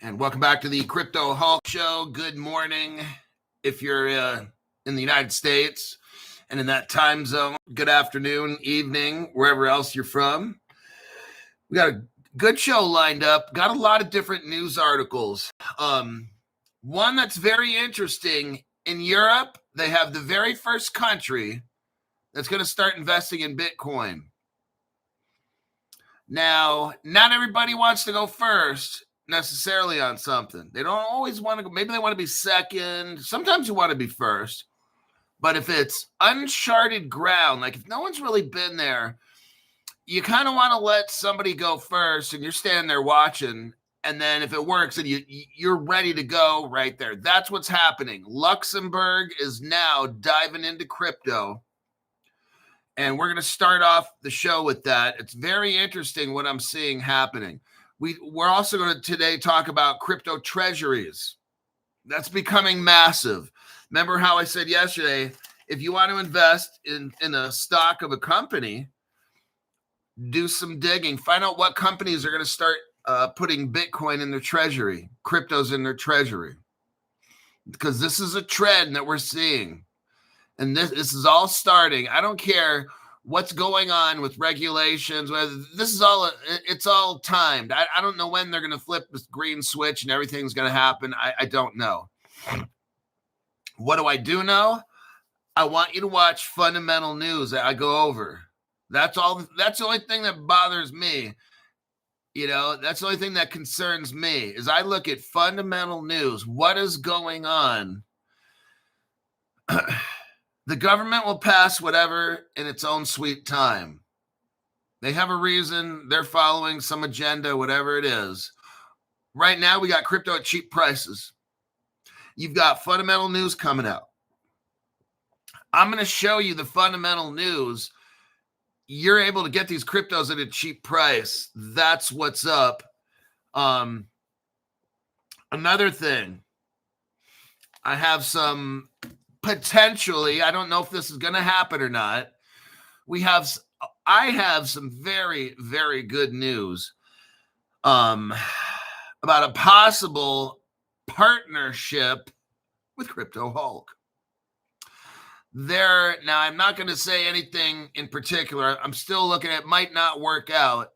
And welcome back to the Crypto Hulk Show. Good morning if you're in the United States and in that time zone. Good afternoon, evening, wherever else you're from. We got a good show lined up. Got a lot of different news articles. One that's very interesting. In Europe, they have the very first country that's going to start investing in Bitcoin. Now, not everybody wants to go first necessarily on something. They don't always want to go. Maybe they want to be second. Sometimes you want to be first. But if it's uncharted ground, like if no one's really been there, you kind of want to let somebody go first and you're standing there watching. And then if it works and you're ready to go right there. That's what's happening. Luxembourg is now diving into crypto. And we're going to start off the show with that. It's very interesting what I'm seeing happening. We're also going to today talk about crypto treasuries. That's becoming massive. Remember how I said yesterday, if you want to invest in a stock of a company, do some digging. Find out what companies are going to start putting Bitcoin in their treasury, cryptos in their treasury. Because this is a trend that we're seeing. And this is all starting. I don't care what's going on with regulations. This is all, it's all timed. I don't know when they're going to flip this green switch and everything's going to happen. I don't know. What do know? I want you to watch fundamental news that I go over. That's all. That's the only thing that bothers me. You know, that's the only thing that concerns me is I look at fundamental news. What is going on? The government will pass whatever in its own sweet time. They have a reason. They're following some agenda, whatever it is. Right now, we got crypto at cheap prices. You've got fundamental news coming out. I'm going to show you the fundamental news. You're able to get these cryptos at a cheap price. That's what's up. Another thing, I have some potentially, I don't know if this is going to happen or not. I have some very, very good news about a possible partnership with Crypto Hulk. Now, I'm not going to say anything in particular. I'm still looking at it. Might not work out.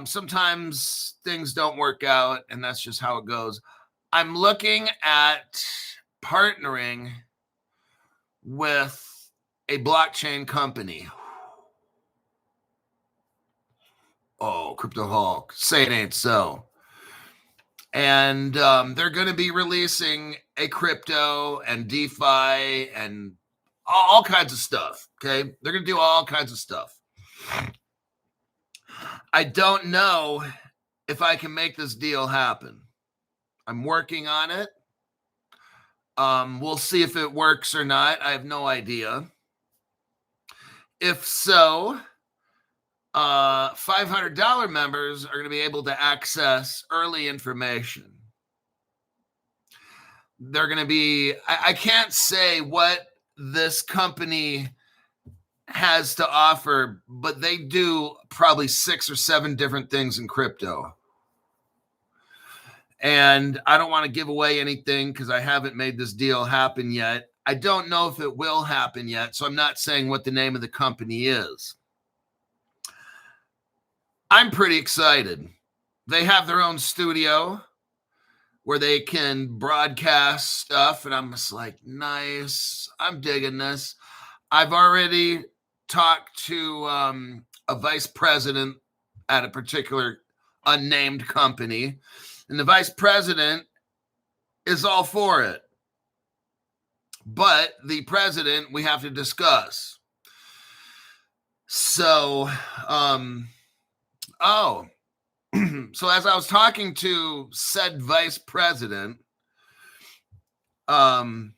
Sometimes things don't work out, and that's just how it goes. I'm looking at partnering with a blockchain company. Oh, Crypto Hulk, say it ain't so. And they're going to be releasing a crypto and DeFi and all kinds of stuff, okay? They're going to do all kinds of stuff. I don't know if I can make this deal happen. I'm working on it. We'll see if it works or not. I have no idea. If so, $500 members are going to be able to access early information. They're going to be, I can't say what this company has to offer, but they do probably 6 or 7 different things in crypto. And I don't want to give away anything because I haven't made this deal happen yet. I don't know if it will happen yet, so I'm not saying what the name of the company is. I'm pretty excited. They have their own studio where they can broadcast stuff, and I'm just like, nice. I'm digging this. I've already talked to a vice president at a particular unnamed company. And the vice president is all for it. But the president, we have to discuss. So, so as I was talking to said vice president, they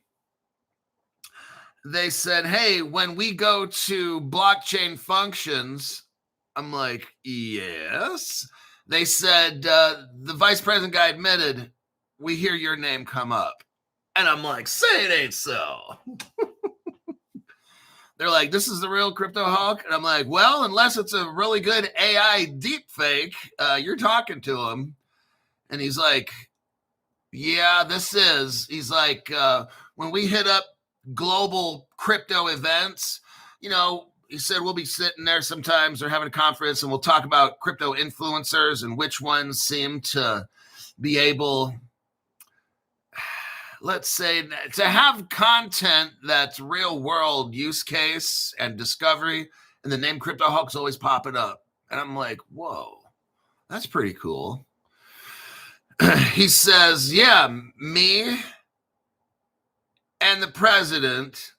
said, hey, when we go to blockchain functions, I'm like, yes. They said, the vice president guy admitted, we hear your name come up. And I'm like, say it ain't so. They're like, this is the real Crypto Hulk? And I'm like, well, unless it's a really good AI deep fake, you're talking to him. And he's like, yeah, he's like, when we hit up global crypto events, he said we'll be sitting there sometimes or having a conference and we'll talk about crypto influencers and which ones seem to be able, let's say, to have content that's real world use case and discovery, and the name Crypto Hulk's always popping up. And I'm like, whoa, that's pretty cool. He says, yeah, me and the president,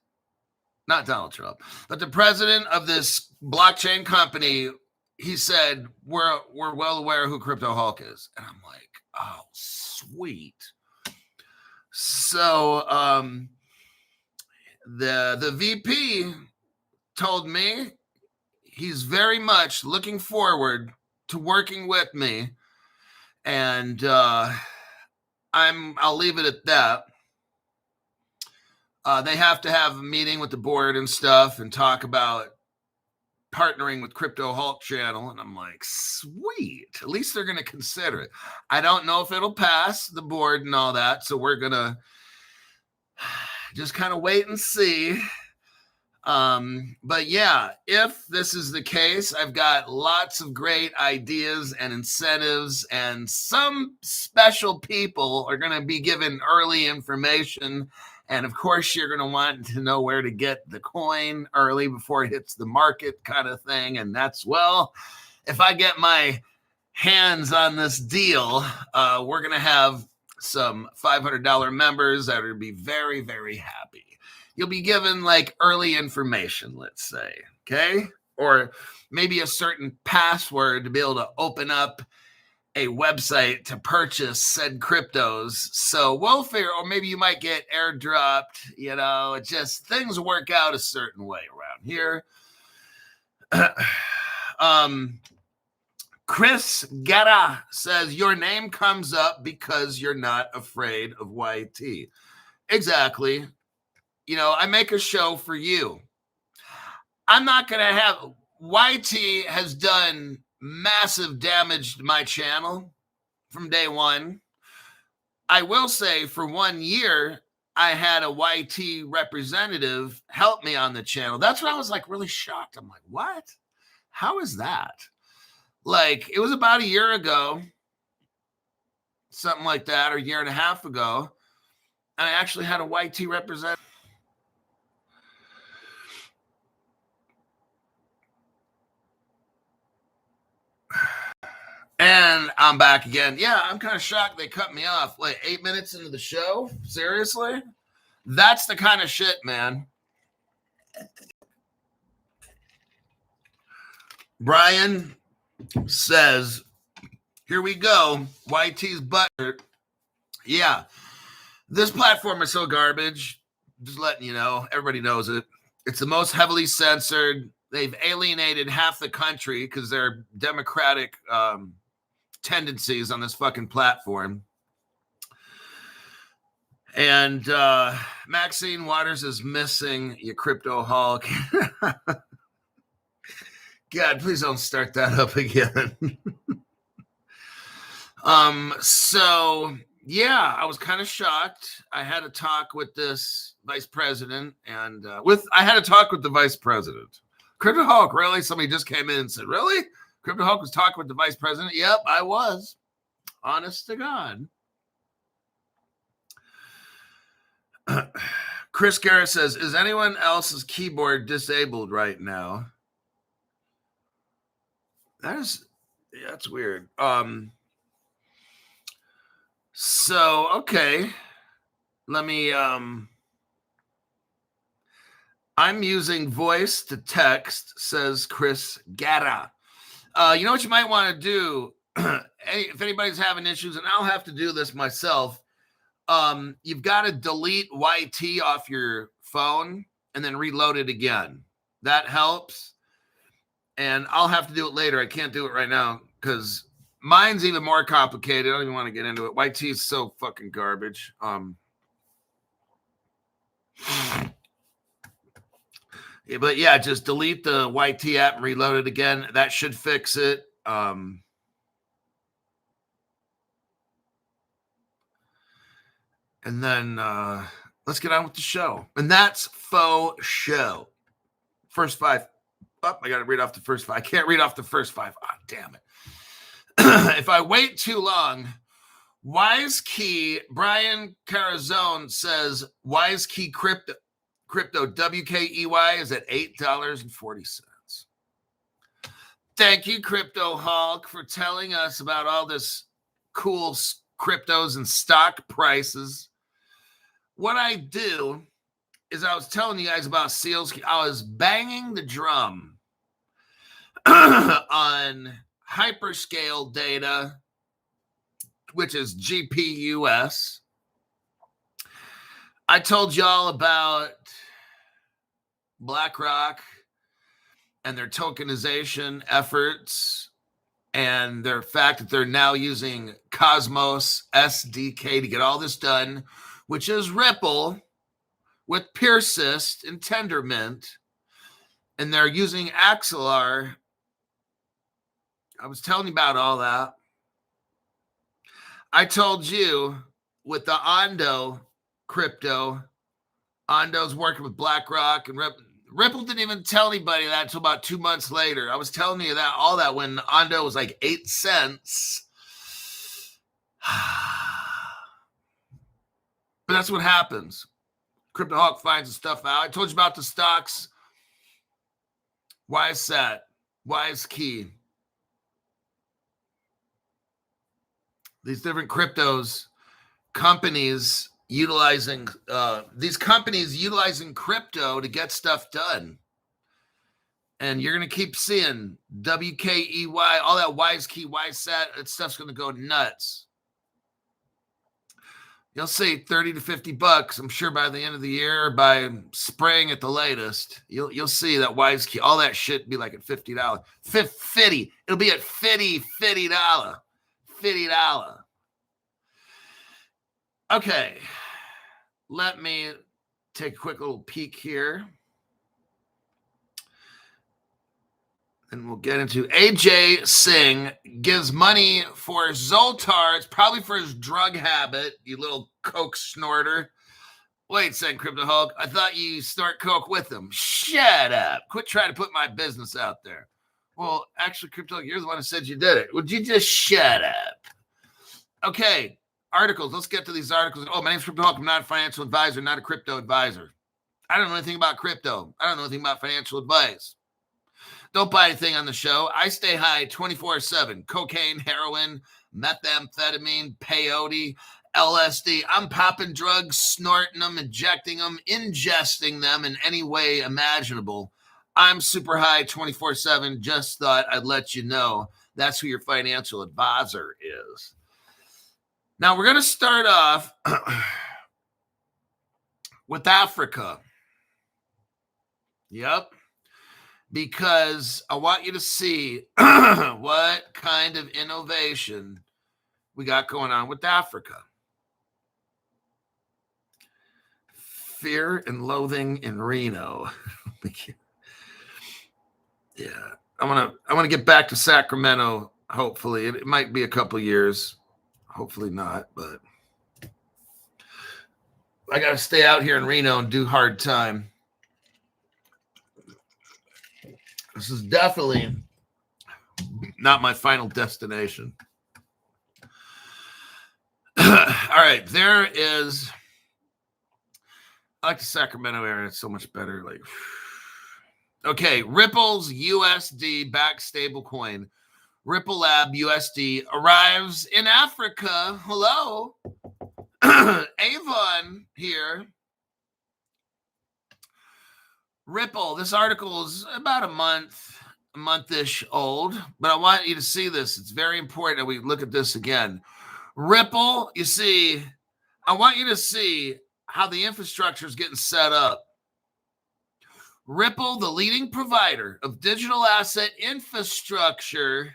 not Donald Trump, but the president of this blockchain company, he said, we're well aware who Crypto Hulk is. And I'm like, oh, sweet. So the VP told me he's very much looking forward to working with me. And I'll leave it at that. They have to have a meeting with the board and stuff and talk about partnering with Crypto Hulk channel. And I'm like, sweet. At least they're going to consider it. I don't know if it'll pass the board and all that. So we're going to just kind of wait and see. But yeah, if this is the case, I've got lots of great ideas and incentives, and some special people are going to be given early information. And of course, you're going to want to know where to get the coin early before it hits the market kind of thing. And that's, well, if I get my hands on this deal, we're going to have some $500 members that are going to be very, very happy. You'll be given like early information, let's say, okay? Or maybe a certain password to be able to open up a website to purchase said cryptos. So we'll figure, or maybe you might get airdropped, it just, things work out a certain way around here. Chris Guerra says, your name comes up because you're not afraid of YT. Exactly. I make a show for you. I'm not going to have, YT has done massive damage to my channel from day one. I will say for 1 year, I had a YT representative help me on the channel. That's when I was like really shocked. I'm like, what? How is that? Like, it was about a year ago, something like that, or a year and a half ago. And I actually had a YT representative. And I'm back again. Yeah, I'm kind of shocked they cut me off like 8 minutes into the show. Seriously? That's the kind of shit, man. Brian says, here we go. YT's butthurt. Yeah. This platform is so garbage. Just letting you know. Everybody knows it. It's the most heavily censored. They've alienated half the country because they're democratic tendencies on this fucking platform. And Maxine Waters is missing your Crypto Hulk. God, please don't start that up again. So yeah, I was kind of shocked. I had a talk with this vice president, and I had a talk with the vice president. Crypto Hulk, really? Somebody just came in and said, really? Crypto Hulk was talking with the vice president? Yep, I was. Honest to God. Chris Garrett says, is anyone else's keyboard disabled right now? That's weird. So, okay. Let me, I'm using voice to text, says Chris Guerra. You know what you might want to do? If anybody's having issues, and I'll have to do this myself, you've got to delete YT off your phone and then reload it again. That helps. And I'll have to do it later. I can't do it right now because mine's even more complicated. I don't even want to get into it. YT is so fucking garbage. But yeah, just delete the YT app and reload it again. That should fix it. And then let's get on with the show. And that's faux show. First five. Oh, I got to read off the first five. I can't read off the first five. Oh, damn it. If I wait too long, Wise Key, Brian Carazone says Wise Key crypto WKEY is at $8.40. Thank you, Crypto Hulk, for telling us about all this cool cryptos and stock prices. What I do is I was telling you guys about Seals. I was banging the drum on hyperscale data, which is GPUS. I told y'all about BlackRock and their tokenization efforts and their fact that they're now using Cosmos SDK to get all this done, which is Ripple with Persist and Tendermint, and they're using Axelar. I was telling you about all that. I told you with the Ondo crypto, Ondo's working with BlackRock, and Ripple didn't even tell anybody that until about 2 months later. I was telling you that all that when Ondo was like 8 cents. But that's what happens. Crypto Hawk finds the stuff out. I told you about the stocks. Wise Sat, Wise Key. These different cryptos, companies utilizing crypto to get stuff done. And you're going to keep seeing WKEY, all that Wise Key, Wise Sat, that stuff's going to go nuts. You'll see $30 to $50, I'm sure, by the end of the year, by spring at the latest. You'll see that Wise Key, all that shit be like at $50. 50. It'll be at $50. $50. Okay. Let me take a quick little peek here. And we'll get into AJ Singh gives money for Zoltar. It's probably for his drug habit, you little coke snorter. Wait a second, Crypto Hulk. I thought you snort coke with him. Shut up. Quit trying to put my business out there. Well, actually, Crypto Hulk, you're the one who said you did it. Would you just shut up? Okay, articles. Let's get to these articles. Oh, my name's Crypto Hulk. I'm not a financial advisor, not a crypto advisor. I don't know anything about crypto. I don't know anything about financial advice. Don't buy anything on the show. I stay high 24/7. Cocaine, heroin, methamphetamine, peyote, LSD. I'm popping drugs, snorting them, injecting them, ingesting them in any way imaginable. I'm super high 24/7. Just thought I'd let you know that's who your financial advisor is. Now, we're going to start off with Africa. Yep. Because I want you to see what kind of innovation we got going on with Africa. Fear and loathing in Reno. Yeah, I want to get back to Sacramento. Hopefully, it might be a couple years. Hopefully not, but I got to stay out here in Reno and do hard time. This is definitely not my final destination. All right, there is. I like the Sacramento area. It's so much better. Like, okay, Ripple's USD backed stablecoin, Ripple Lab USD, arrives in Africa. Hello, Avon here. Ripple, this article is about a month-ish old, but I want you to see this. It's very important that we look at this again. Ripple, you see, I want you to see how the infrastructure is getting set up. Ripple, the leading provider of digital asset infrastructure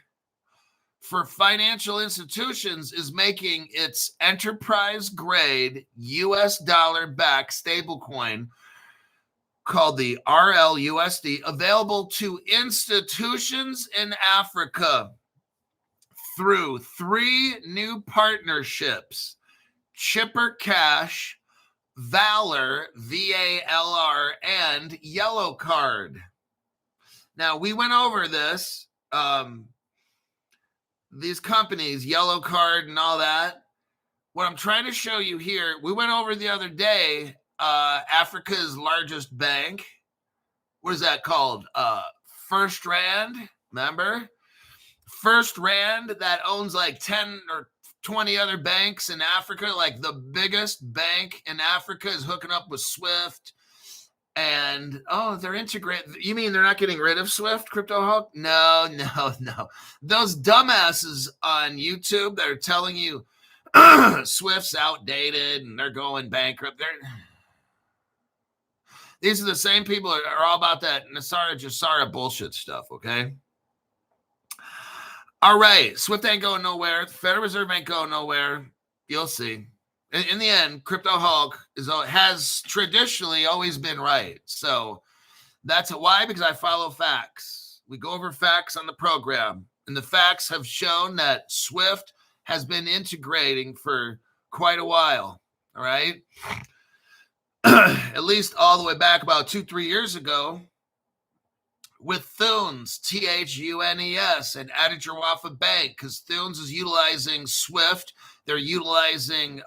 for financial institutions, is making its enterprise-grade US dollar-backed stablecoin called the RLUSD available to institutions in Africa through 3 new partnerships. Chipper Cash, Valor, VALR, and Yellow Card. Now, we went over this, these companies, Yellow Card and all that. What I'm trying to show you here, we went over the other day, Africa's largest bank. What is that called? First Rand, remember? First Rand that owns like 10 or 20 other banks in Africa. Like the biggest bank in Africa is hooking up with SWIFT. And, they're integrated. You mean they're not getting rid of SWIFT, Crypto Hulk? No. Those dumbasses on YouTube that are telling you SWIFT's outdated and they're going bankrupt. These are the same people that are all about that Nasara bullshit stuff, okay? All right, SWIFT ain't going nowhere. The Federal Reserve ain't going nowhere. You'll see. In the end, Crypto Hulk has traditionally always been right. So that's why, because I follow facts. We go over facts on the program, and the facts have shown that SWIFT has been integrating for quite a while, all right? At least all the way back about 2-3 years ago with Thunes, THUNES, and Adijawafa Bank, because Thunes is utilizing SWIFT. They're utilizing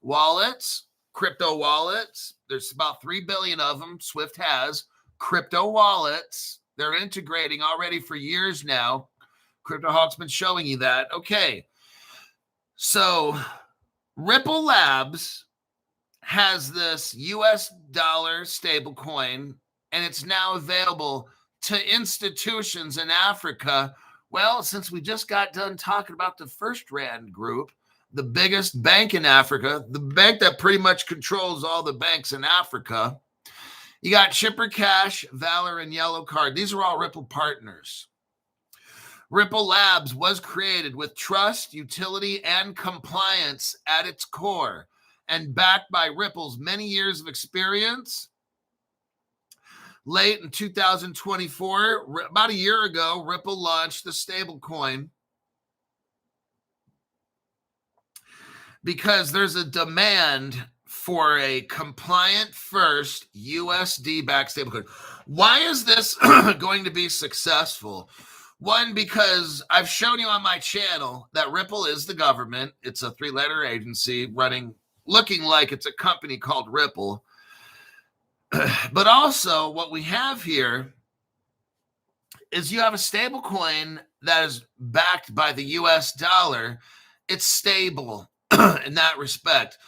wallets, crypto wallets. There's about 3 billion of them. SWIFT has crypto wallets. They're integrating already for years now. Crypto Hawk's been showing you that. Okay. So Ripple Labs has this US dollar stablecoin, and it's now available to institutions in Africa. Well, since we just got done talking about the First Rand Group, the biggest bank in Africa, the bank that pretty much controls all the banks in Africa, you got Chipper Cash, Valor, and Yellow Card. These are all Ripple partners. Ripple Labs was created with trust, utility, and compliance at its core, and backed by Ripple's many years of experience. Late in 2024, about a year ago, Ripple launched the stablecoin because there's a demand for a compliant first USD-backed stablecoin. Why is this going to be successful? One, because I've shown you on my channel that Ripple is the government. It's a 3-letter agency looking like it's a company called Ripple. But also what we have here is you have a stable coin that is backed by the US dollar. It's stable in that respect.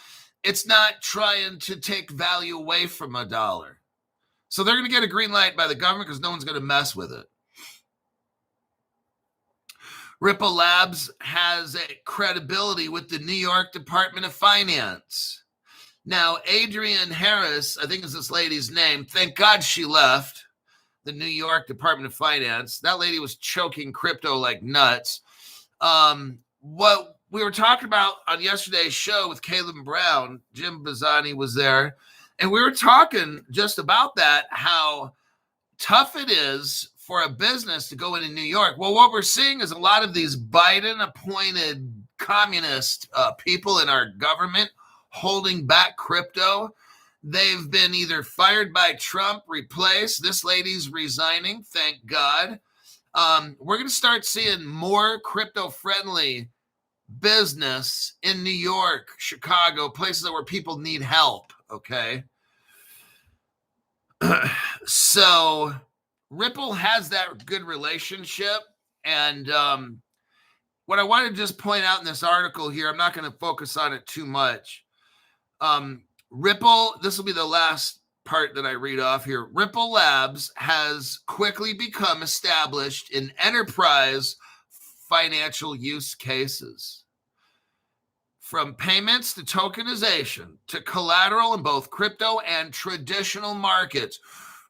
It's not trying to take value away from a dollar. So they're going to get a green light by the government because no one's going to mess with it. Ripple Labs has a credibility with the New York Department of Finance. Now, Adrienne Harris, I think is this lady's name. Thank God she left the New York Department of Finance. That lady was choking crypto like nuts. What we were talking about on yesterday's show with Caleb Brown, Jim Bazzani was there, and we were talking just about that, how tough it is for a business to go into New York. Well, what we're seeing is a lot of these Biden-appointed communist people in our government holding back crypto. They've been either fired by Trump, replaced. This lady's resigning, thank God. We're going to start seeing more crypto-friendly business in New York, Chicago, places where people need help, okay? So Ripple has that good relationship. And what I want to just point out in this article here, I'm not going to focus on it too much. Ripple, this will be the last part that I read off here. Ripple Labs has quickly become established in enterprise financial use cases. From payments to tokenization to collateral in both crypto and traditional markets,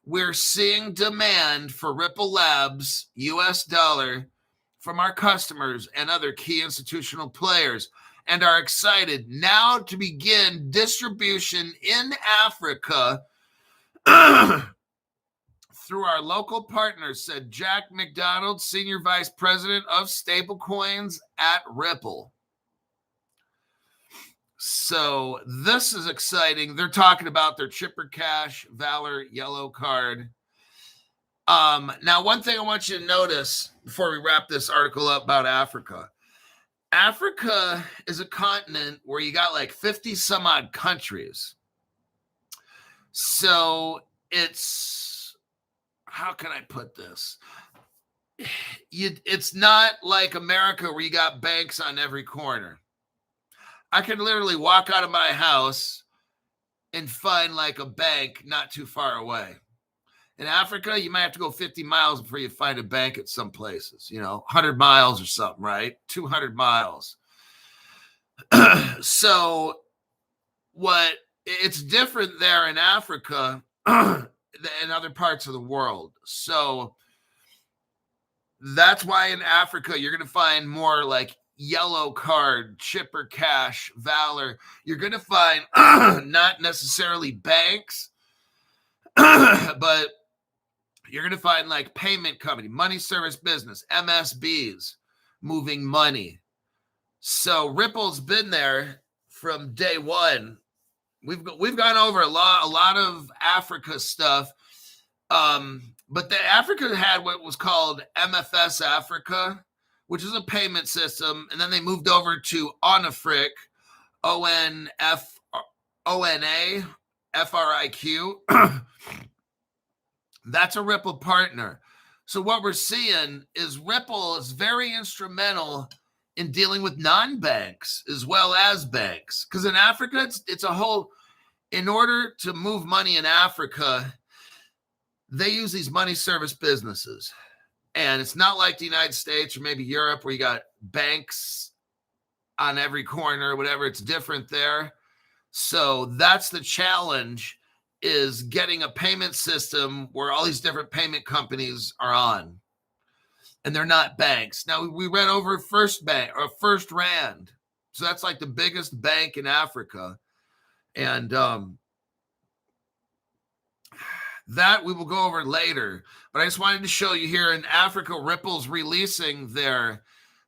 we're seeing demand for Ripple Labs US dollar from our customers and other key institutional players, and are excited now to begin distribution in Africa through our local partners, said Jack McDonald, Senior Vice President of Stablecoins at Ripple. So this is exciting. They're talking about their Chipper Cash Valor yellow card. Now, one thing I want you to notice before we wrap this article up about Africa. Africa is a continent where you got like 50 some odd countries. So it's, how can I put this? It's not like America where you got banks on every corner. I can literally walk out of my house and find like a bank not too far away. In Africa, you might have to go 50 miles before you find a bank at some places, 100 miles or something, right? 200 miles. So it's different there in Africa than in other parts of the world. So that's why in Africa, you're going to find more like yellow card, Chipper Cash, Valor. You're going to find not necessarily banks, but you're going to find like payment company, money service business, MSBs, moving money. So Ripple's been there from day one. We've gone over a lot of Africa stuff. But Africa had what was called MFS Africa, which is a payment system. And then they moved over to ONAFRIQ, ONAFRIQ. That's a Ripple partner. So what we're seeing is Ripple is very instrumental in dealing with non-banks as well as banks. Because in Africa, it's a whole, in order to move money in Africa, they use these money service businesses. And it's not like the United States or maybe Europe where you got banks on every corner or whatever. It's different there. So that's the challenge, is getting a payment system where all these different payment companies are on. And they're not banks. Now, we read over First Rand. So that's like the biggest bank in Africa. And that we will go over later. But I just wanted to show you here in Africa, Ripple's releasing their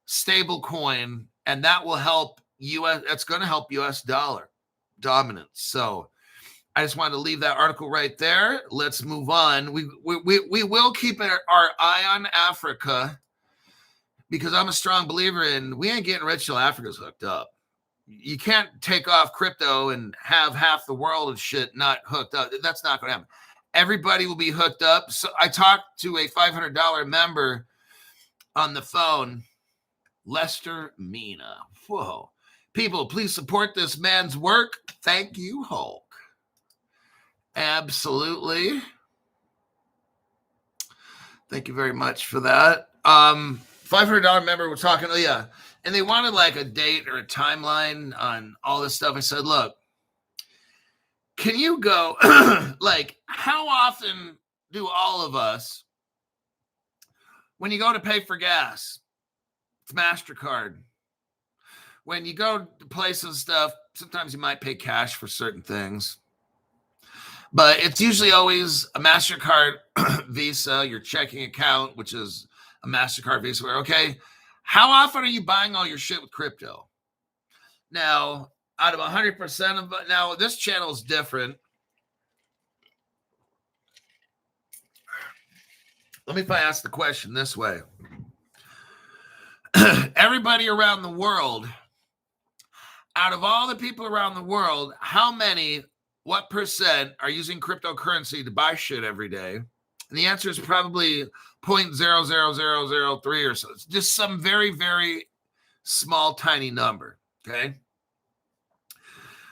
stable coin, and that will help that's going to help US dollar dominance. So I just wanted to leave that article right there. Let's move on. We will keep our eye on Africa, because I'm a strong believer in we ain't getting rich till Africa's hooked up. You can't take off crypto and have half the world and shit not hooked up. That's not going to happen. Everybody will be hooked up. So I talked to a $500 member on the phone, Lester Mina. Whoa. People, please support this man's work. Thank you, Hulk. Absolutely. Thank you very much for that. $500 member, we're talking, and they wanted like a date or a timeline on all this stuff. I said, look, can you go, like, how often do all of us, when you go to pay for gas, it's MasterCard. When you go to places and stuff, sometimes you might pay cash for certain things. But it's usually always a MasterCard, Visa, your checking account, which is a MasterCard, Visa. Okay, how often are you buying all your shit with crypto? Now, out of 100% of it, now this channel is different. Let me ask the question this way. Everybody around the world, out of all the people around the world, what percent are using cryptocurrency to buy shit every day? And the answer is probably 0.00003 or so. It's just some very, very small, tiny number. Okay.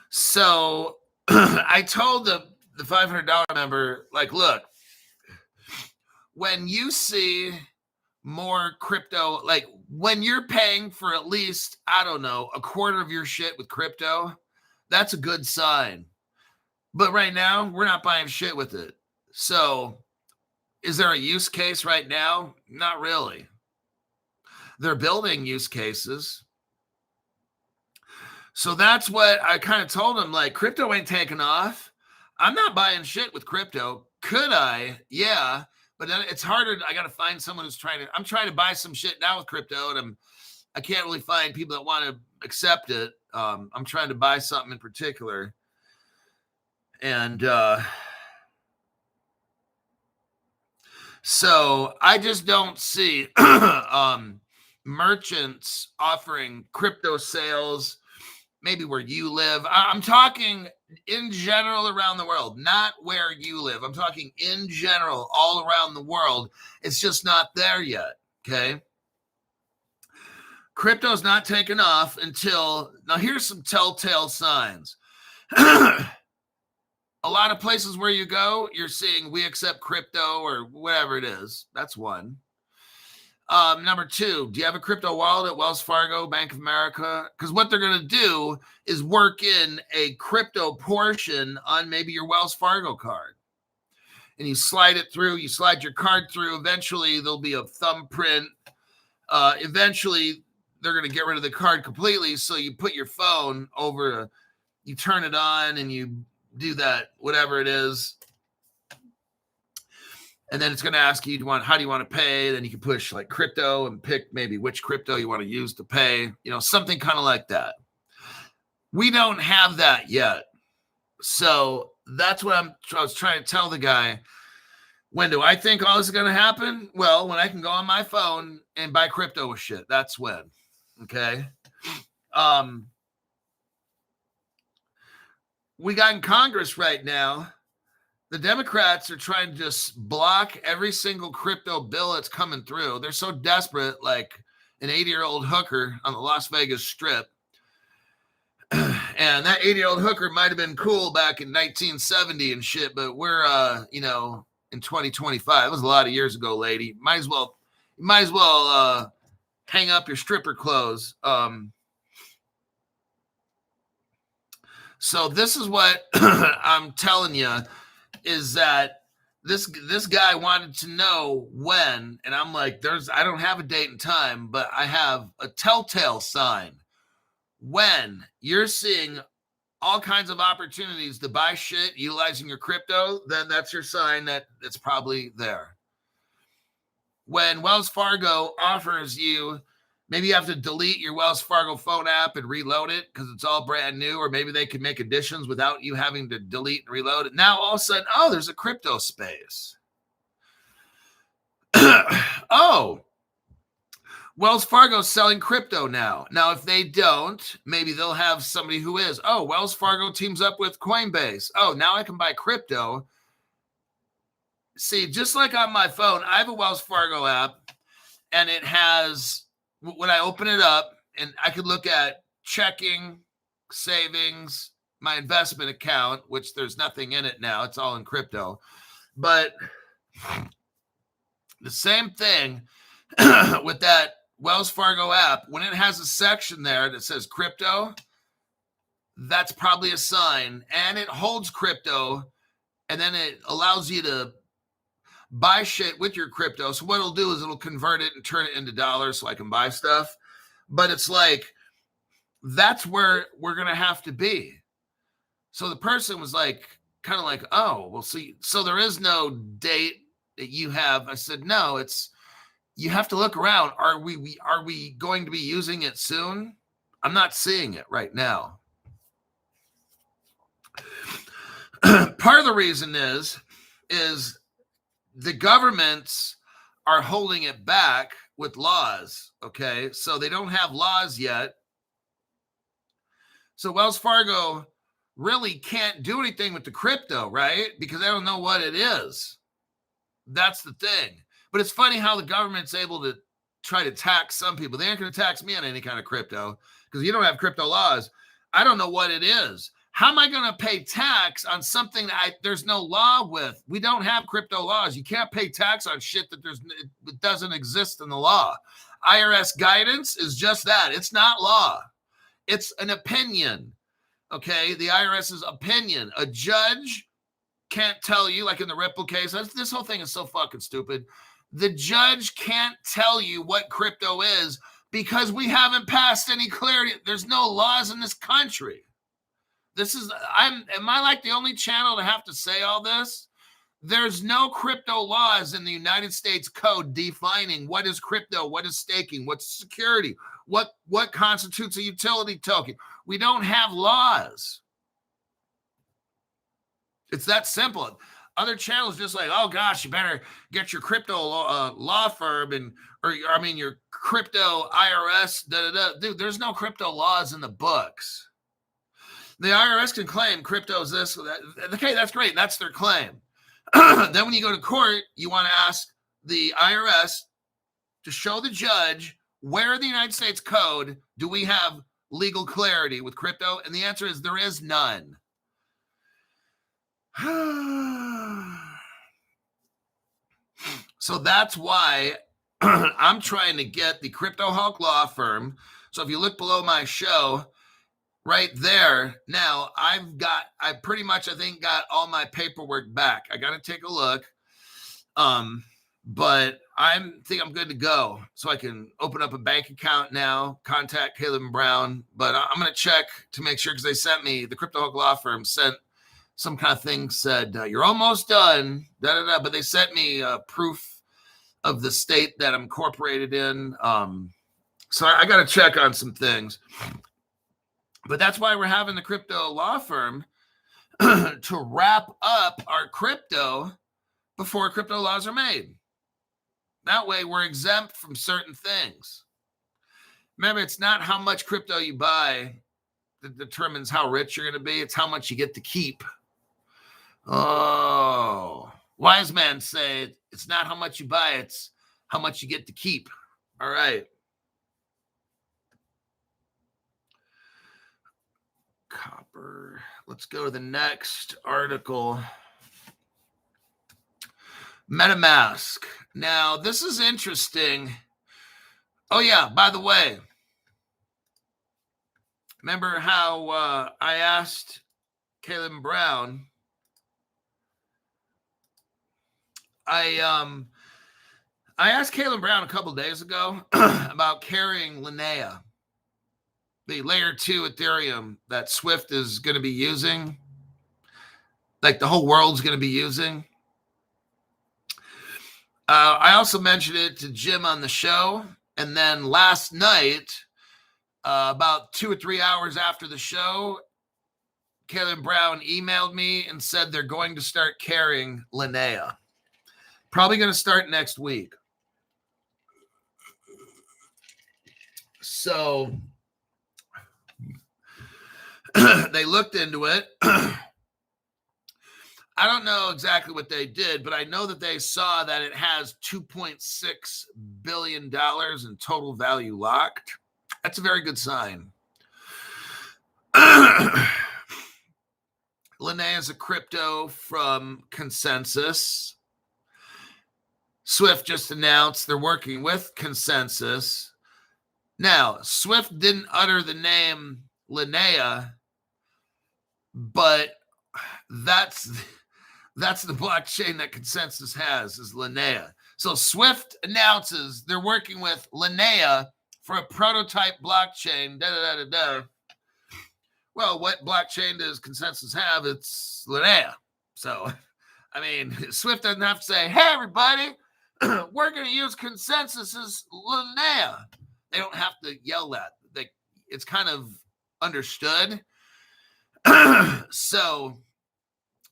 So I told the $500 member, like, look, when you see more crypto, like when you're paying for at least, I don't know, a quarter of your shit with crypto, that's a good sign. But right now, we're not buying shit with it. So is there a use case right now? Not really. They're building use cases. So that's what I kind of told them, like, crypto ain't taking off. I'm not buying shit with crypto. Could I? Yeah. But then it's harder. I got to find someone who's I'm trying to buy some shit now with crypto, and I can't really find people that want to accept it. I'm trying to buy something in particular. And so I just don't see merchants offering crypto sales, maybe where you live. I'm talking in general around the world, not where you live. I'm talking in general all around the world. It's just not there yet, okay? Crypto's not taken off until, now here's some telltale signs. A lot of places where you go, you're seeing we accept crypto or whatever it is. That's one. Number two, do you have a crypto wallet at Wells Fargo, Bank of America? Because what they're going to do is work in a crypto portion on maybe your Wells Fargo card. And you slide it through, you slide your card through. Eventually, there'll be a thumbprint. Eventually, they're going to get rid of the card completely. So you put your phone over, you turn it on and you do that, whatever it is. And then it's going to ask you, how do you want to pay? Then you can push like crypto and pick maybe which crypto you want to use to pay, something kind of like that. We don't have that yet. So that's what I was trying to tell the guy. When do I think all this is going to happen? Well, when I can go on my phone and buy crypto with shit, that's when. Okay. We got in Congress right now, the Democrats are trying to just block every single crypto bill that's coming through. They're so desperate, like an 80-year-old hooker on the Las Vegas Strip. And that 80-year-old hooker might have been cool back in 1970 and shit, but we're, in 2025. It was a lot of years ago, lady. You might as well hang up your stripper clothes. So this is what I'm telling you, is that this guy wanted to know when, and I'm like, I don't have a date and time, but I have a telltale sign. When you're seeing all kinds of opportunities to buy shit utilizing your crypto, then that's your sign that it's probably there. When Wells Fargo offers you, maybe you have to delete your Wells Fargo phone app and reload it because it's all brand new, or maybe they can make additions without you having to delete and reload it. Now all of a sudden, there's a crypto space. Wells Fargo's selling crypto now. Now, if they don't, maybe they'll have somebody who is. Wells Fargo teams up with Coinbase. Now I can buy crypto. See, just like on my phone, I have a Wells Fargo app, and it has, when I open it up, and I could look at checking, savings, my investment account, which there's nothing in it now. It's all in crypto. But the same thing with that Wells Fargo app, when it has a section there that says crypto, that's probably a sign, and it holds crypto, and then it allows you to buy shit with your crypto. So what it'll do is it'll convert it and turn it into dollars so I can buy stuff. But it's like, that's where we're going to have to be. So the person was like, kind of like, we'll see. So there is no date that you have. I said, no, you have to look around. Are we going to be using it soon? I'm not seeing it right now. Part of the reason is the governments are holding it back with laws. Okay. So they don't have laws yet. So Wells Fargo really can't do anything with the crypto, right? Because they don't know what it is. That's the thing. But it's funny how the government's able to try to tax some people. They aren't going to tax me on any kind of crypto because you don't have crypto laws. I don't know what it is. How am I going to pay tax on something that there's no law with? We don't have crypto laws. You can't pay tax on shit that it doesn't exist in the law. IRS guidance is just that. It's not law. It's an opinion. Okay, the IRS's opinion. A judge can't tell you, like in the Ripple case. This whole thing is so fucking stupid. The judge can't tell you what crypto is because we haven't passed any clarity. There's no laws in this country. Am I like the only channel to have to say all this? There's no crypto laws in the United States Code defining what is crypto, what is staking, what's security, what constitutes a utility token. We don't have laws. It's that simple. Other channels just like, oh gosh, you better get your crypto law firm your crypto IRS. Dude, there's no crypto laws in the books. The IRS can claim crypto is this. Okay, that's great. That's their claim. Then when you go to court, you want to ask the IRS to show the judge where in the United States Code do we have legal clarity with crypto? And the answer is there is none. So that's why I'm trying to get the Crypto Hulk law firm. So if you look below my show, right there, now I pretty much, I think, got all my paperwork back. I got to take a look. But I think I'm good to go. So I can open up a bank account now, contact Caleb Brown. But I'm going to check to make sure, because they sent me, the Crypto Hulk law firm sent some kind of thing, said, you're almost done, but they sent me proof of the state that I'm incorporated in. So I got to check on some things. But that's why we're having the crypto law firm to wrap up our crypto before crypto laws are made. That way we're exempt from certain things. Remember, it's not how much crypto you buy that determines how rich you're going to be. It's how much you get to keep. Oh, wise men say it's not how much you buy, it's how much you get to keep. All right. Copper. Let's go to the next article. MetaMask. Now, this is interesting. Oh, yeah, by the way, remember how I asked Caleb Brown, I asked Caleb Brown a couple of days ago about carrying Linnea, the layer 2 Ethereum that Swift is going to be using, like the whole world's going to be using. I also mentioned it to Jim on the show. And then last night, about 2 or 3 hours after the show, Caleb Brown emailed me and said they're going to start carrying Linnea. Probably going to start next week. So they looked into it. I don't know exactly what they did, but I know that they saw that it has $2.6 billion in total value locked. That's a very good sign. Linnea is a crypto from Consensus. Swift just announced they're working with Consensus. Now, Swift didn't utter the name Linnea, but that's the blockchain that Consensus has, is Linnea. So Swift announces they're working with Linnea for a prototype blockchain. Well, what blockchain does Consensus have? It's Linnea. So, I mean, Swift doesn't have to say, hey, everybody, we're going to use Consensus's Linnea. They don't have to yell that. It's kind of understood. So,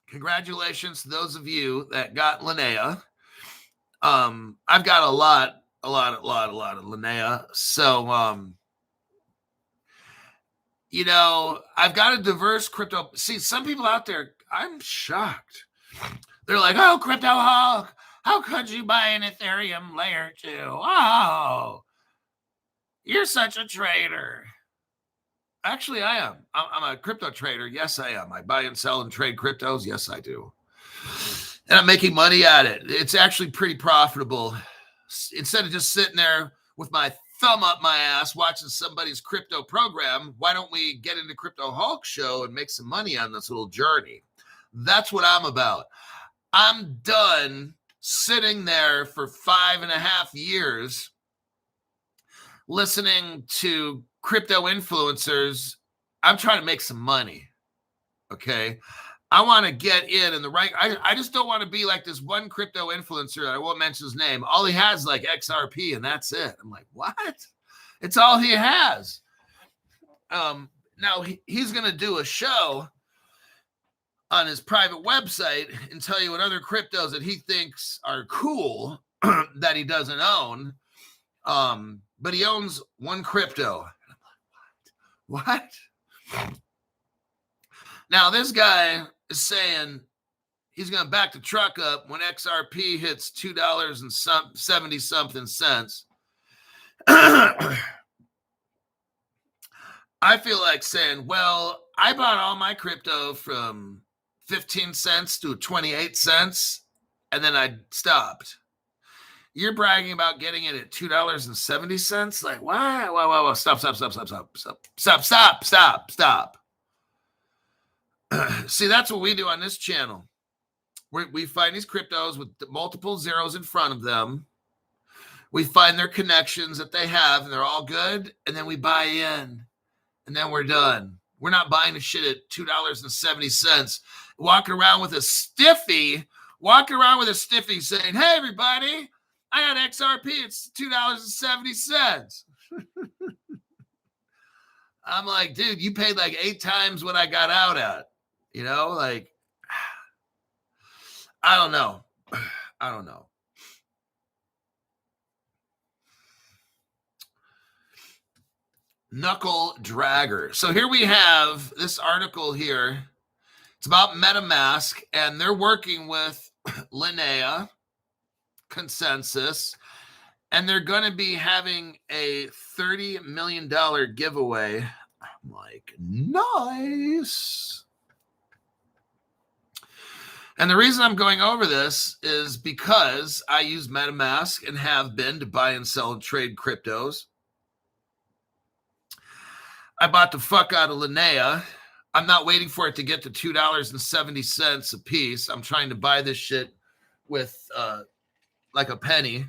congratulations to those of you that got Linnea. I've got a lot of Linnea. So, I've got a diverse crypto. See, some people out there, I'm shocked. They're like, oh, Crypto Hulk, how could you buy an Ethereum layer 2? Oh, you're such a trader. Actually, I am. I'm a crypto trader. Yes, I am. I buy and sell and trade cryptos. Yes, I do. And I'm making money at it. It's actually pretty profitable. Instead of just sitting there with my thumb up my ass watching somebody's crypto program, why don't we get into Crypto Hulk show and make some money on this little journey? That's what I'm about. I'm done sitting there for 5.5 years listening to crypto influencers. I'm trying to make some money. Okay. I want to get in the right. I just don't want to be like this one crypto influencer that I won't mention his name. All he has is like XRP and that's it. I'm like, what? It's all he has. Now Now he's going to do a show on his private website and tell you what other cryptos that he thinks are cool that he doesn't own. But he owns one crypto. What? Now this guy is saying he's going to back the truck up when XRP hits $2.70 something cents. I feel like saying, well, I bought all my crypto from 15 cents to 28 cents, and then I stopped. You're bragging about getting it at $2.70? Like, wow. Stop. See, that's what we do on this channel. We find these cryptos with multiple zeros in front of them. We find their connections that they have, and they're all good, and then we buy in. And then we're done. We're not buying the shit at $2.70. Walking around with a stiffy saying, hey, everybody, I got XRP. It's $2.70. I'm like, dude, you paid like 8 times what I got out at. You know, like, I don't know. Knuckle dragger. So here we have this article here. It's about MetaMask, and they're working with Linnea Consensus, and they're going to be having a $30 million giveaway. I'm like, nice. And the reason I'm going over this is because I use MetaMask and have been to buy and sell and trade cryptos. I bought the fuck out of Linnea. I'm not waiting for it to get to $2.70 a piece. I'm trying to buy this shit with like a penny.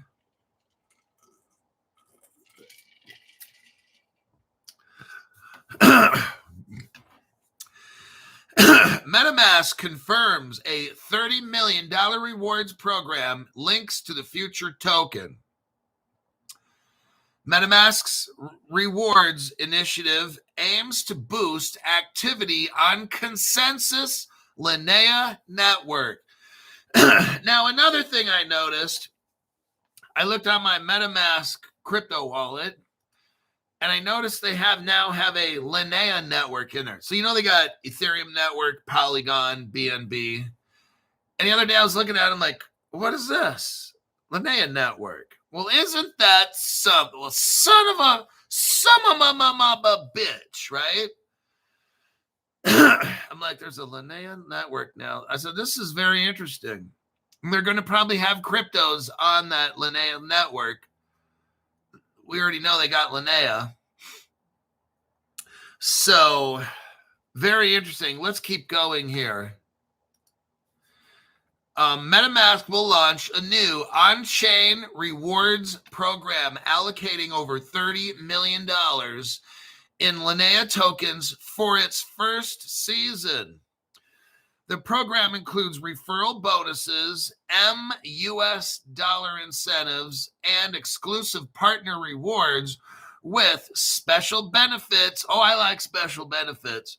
MetaMask confirms a $30 million rewards program links to the future token. MetaMask's rewards initiative aims to boost activity on Consensus Linnea network. Now, another thing I noticed, I looked on my MetaMask crypto wallet, and I noticed they now have a Linnea network in there. So, you know, they got Ethereum network, Polygon, BNB. And the other day I was looking at them like, what is this? Linnea network. Well, isn't that something? Well, son of a bitch, right? I'm like, there's a Linnea network now. I said, this is very interesting. And they're going to probably have cryptos on that Linnea network. We already know they got Linnea. So, very interesting. Let's keep going here. MetaMask will launch a new on-chain rewards program allocating over $30 million in Linnea tokens for its first season. The program includes referral bonuses, US dollar incentives, and exclusive partner rewards with special benefits. Oh, I like special benefits.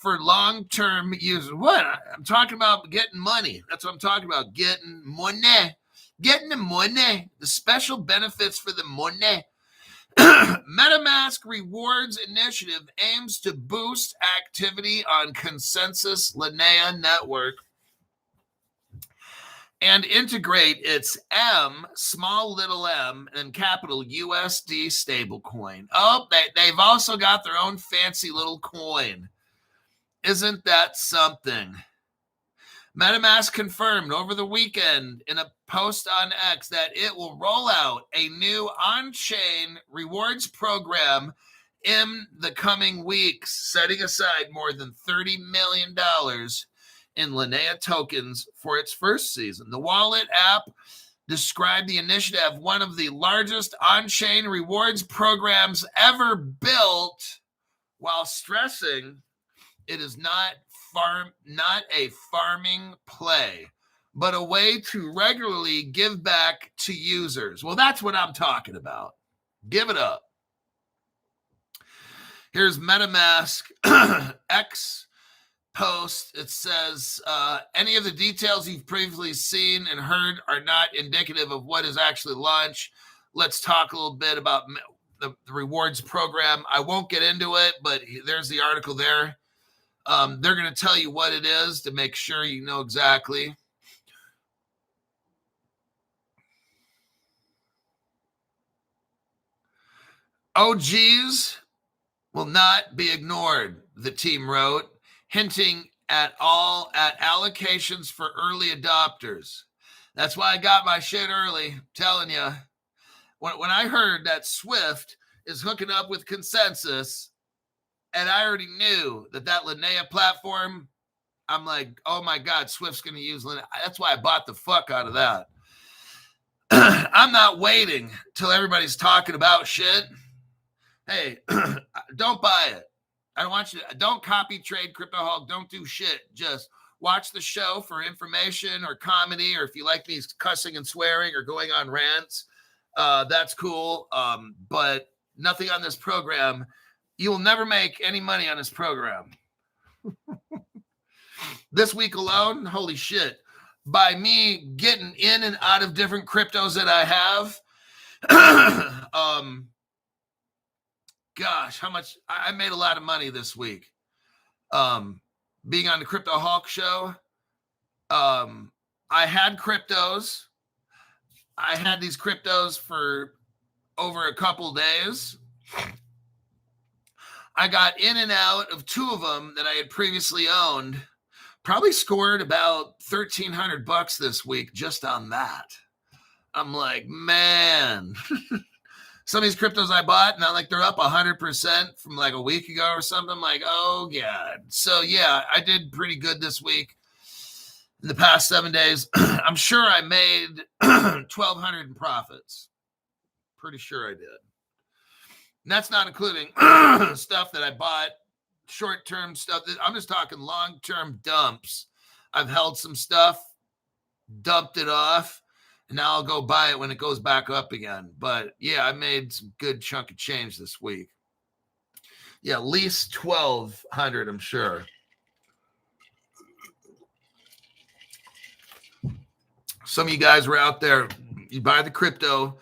For long-term users. What? I'm talking about getting money. That's what I'm talking about. Getting money. Getting the money. The special benefits for the money. MetaMask Rewards Initiative aims to boost activity on Consensus Linnea network and integrate its small little m, and capital USD stablecoin. Oh, they've also got their own fancy little coin. Isn't that something? MetaMask confirmed over the weekend in a post on X that it will roll out a new on-chain rewards program in the coming weeks, setting aside more than $30 million in Linnea tokens for its first season. The wallet app described the initiative as one of the largest on-chain rewards programs ever built, while stressing it is not a farming play, but a way to regularly give back to users. Well, that's what I'm talking about. Give it up. Here's MetaMask X post. It says, any of the details you've previously seen and heard are not indicative of what is actually launched. Let's talk a little bit about the rewards program. I won't get into it, but there's the article there. They're going to tell you what it is to make sure you know exactly. OGs will not be ignored, the team wrote, hinting at allocations for early adopters. That's why I got my shit early, telling you. When I heard that Swift is hooking up with Consensus, and I already knew that Linnea platform, I'm like, oh my God, Swift's going to use Linnea. That's why I bought the fuck out of that. I'm not waiting till everybody's talking about shit. Hey, don't buy it. I don't want you to, don't copy trade CryptoHawk. Don't do shit. Just watch the show for information or comedy, or if you like me cussing and swearing or going on rants, that's cool. But nothing on this program. You will never make any money on this program. This week alone, holy shit. By me getting in and out of different cryptos that I have, gosh, how much I made a lot of money this week. Being on the Crypto Hawk show, I had cryptos. I had these cryptos for over a couple days. I got in and out of two of them that I had previously owned. Probably scored about $1,300 this week just on that. I'm like, man. Some of these cryptos I bought, not like they're up 100% from like a week ago or something. I'm like, oh God. So yeah, I did pretty good this week. In the past 7 days, I'm sure I made 1,200 in profits. Pretty sure I did. And that's not including stuff that I bought, short-term stuff. I'm just talking long-term dumps. I've held some stuff, dumped it off, and now I'll go buy it when it goes back up again. But yeah, I made some good chunk of change this week. Yeah, at least 1,200, I'm sure. Some of you guys were out there, you buy the crypto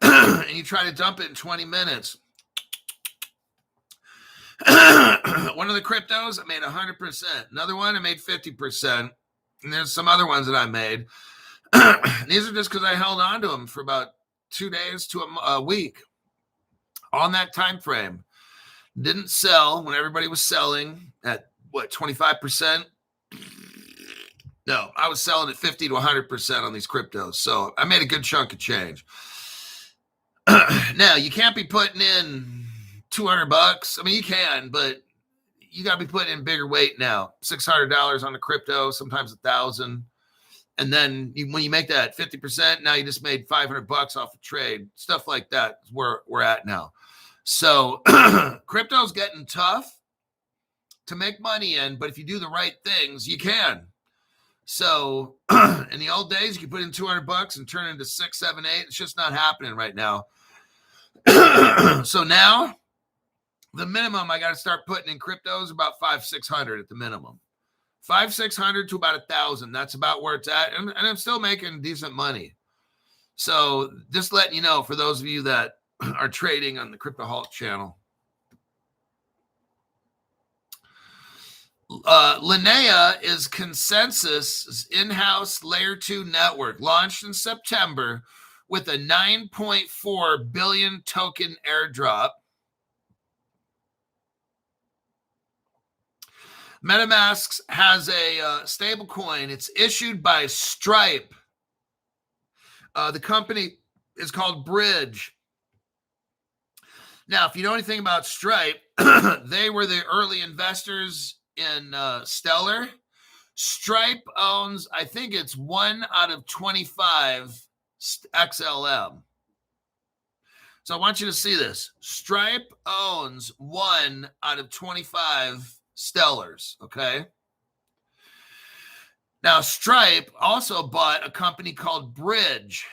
and you try to dump it in 20 minutes. One of the cryptos, I made 100%. Another one, I made 50%. And there's some other ones that I made. These are just because I held on to them for about 2 days to a week on that time frame. Didn't sell when everybody was selling at, 25%? No, I was selling at 50 to 100% on these cryptos. So I made a good chunk of change. Now, you can't be putting in $200. I mean, you can, but you got to be putting in bigger weight now. $600 on the crypto, sometimes $1,000. And then when you make that 50%, now you just made $500 off a trade. Stuff like that is where we're at now. So crypto's getting tough to make money in, but if you do the right things, you can. So in the old days, you could put in $200 and turn it into 6, 7, 8. It's just not happening right now. So now the minimum I got to start putting in cryptos about 500-600 at the minimum. 500-600 to about 1,000. That's about where it's at. And I'm still making decent money. So just letting you know, for those of you that are trading on the Crypto Halt channel. Linnea is Consensus' in-house Layer 2 network, launched in September with a 9.4 billion token airdrop. MetaMask has a stable coin. It's issued by Stripe. The company is called Bridge. Now, if you know anything about Stripe, they were the early investors in Stellar. Stripe owns, I think it's 1 out of 25 XLM. So I want you to see this. Stripe owns 1 out of 25 Stellars, okay? Now, Stripe also bought a company called Bridge,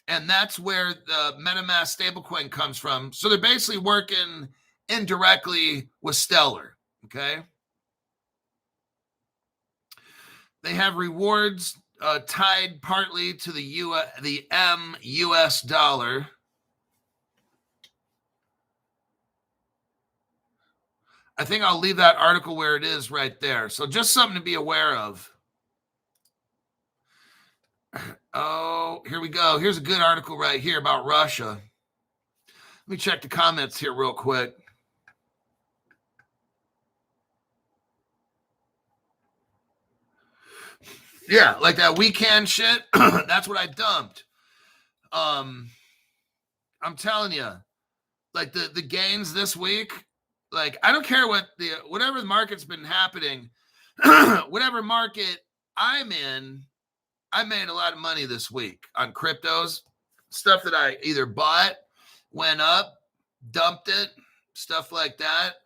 and that's where the MetaMask stablecoin comes from. So they're basically working indirectly was stellar. Okay. They have rewards tied partly to the US dollar. I think I'll leave that article where it is right there. So just something to be aware of. Oh, here we go. Here's a good article right here about Russia. Let me check the comments here real quick. Yeah, like that weekend shit. That's what I dumped. I'm telling you, like the gains this week, like I don't care whatever the market's been happening, whatever market I'm in, I made a lot of money this week on cryptos, stuff that I either bought, went up, dumped it, stuff like that.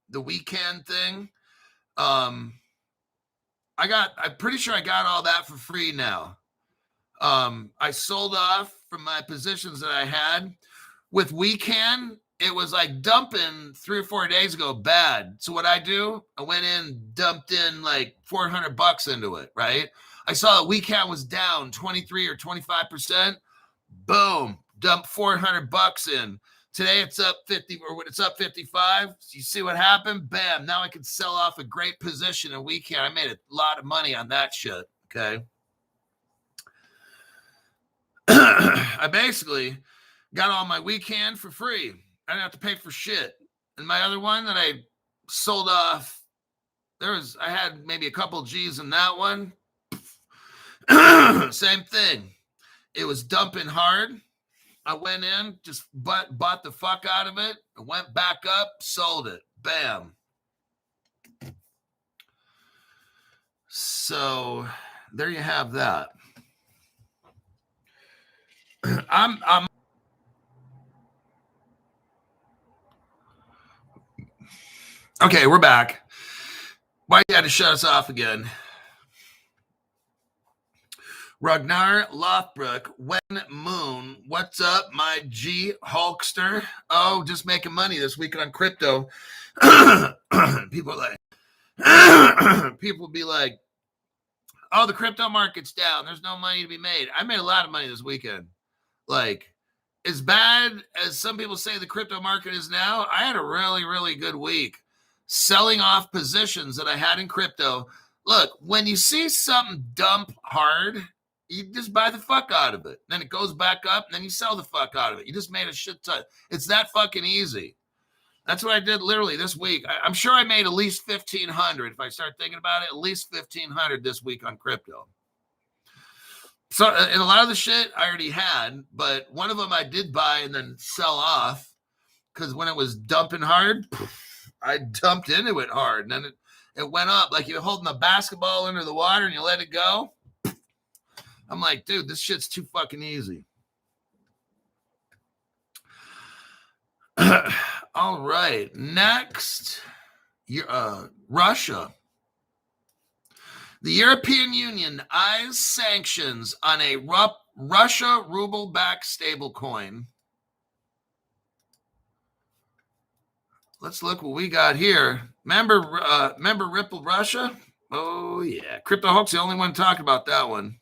The weekend thing. I'm pretty sure I got all that for free now. I sold off from my positions that I had. With weekend, it was like dumping 3 or 4 days ago bad. So what I do, I went in, dumped in like $400 into it, right? I saw that weekend was down 23 or 25%. Boom, dump $400 in. Today it's up 50, or when it's up 55. You see what happened? Bam. Now I can sell off a great position in weekend. I made a lot of money on that shit. Okay. I basically got all my weekend for free. I didn't have to pay for shit. And my other one that I sold off, I had maybe a couple G's in that one. Same thing. It was dumping hard. I went in, just bought the fuck out of it, went back up, sold it. Bam. So there you have that. I'm okay, we're back. Why you had to shut us off again? Ragnar Lothbrook, when Moon, what's up, my G Hulkster? Oh, just making money this week on crypto. People be like, oh, the crypto market's down. There's no money to be made. I made a lot of money this weekend. Like, as bad as some people say the crypto market is now, I had a really, really good week selling off positions that I had in crypto. Look, when you see something dump hard, you just buy the fuck out of it. Then it goes back up, and then you sell the fuck out of it. You just made a shit ton. It's that fucking easy. That's what I did literally this week. I'm sure I made at least 1,500 if I start thinking about it. At least 1,500 this week on crypto. So, and a lot of the shit I already had, but one of them I did buy and then sell off because when it was dumping hard, I dumped into it hard, and then it went up like you're holding a basketball under the water and you let it go. I'm like, dude, this shit's too fucking easy. All right. Next, Russia. The European Union eyes sanctions on a Russia ruble-backed stablecoin. Let's look what we got here. Remember Ripple Russia? Oh, yeah. Crypto Hulk's the only one talking about that one.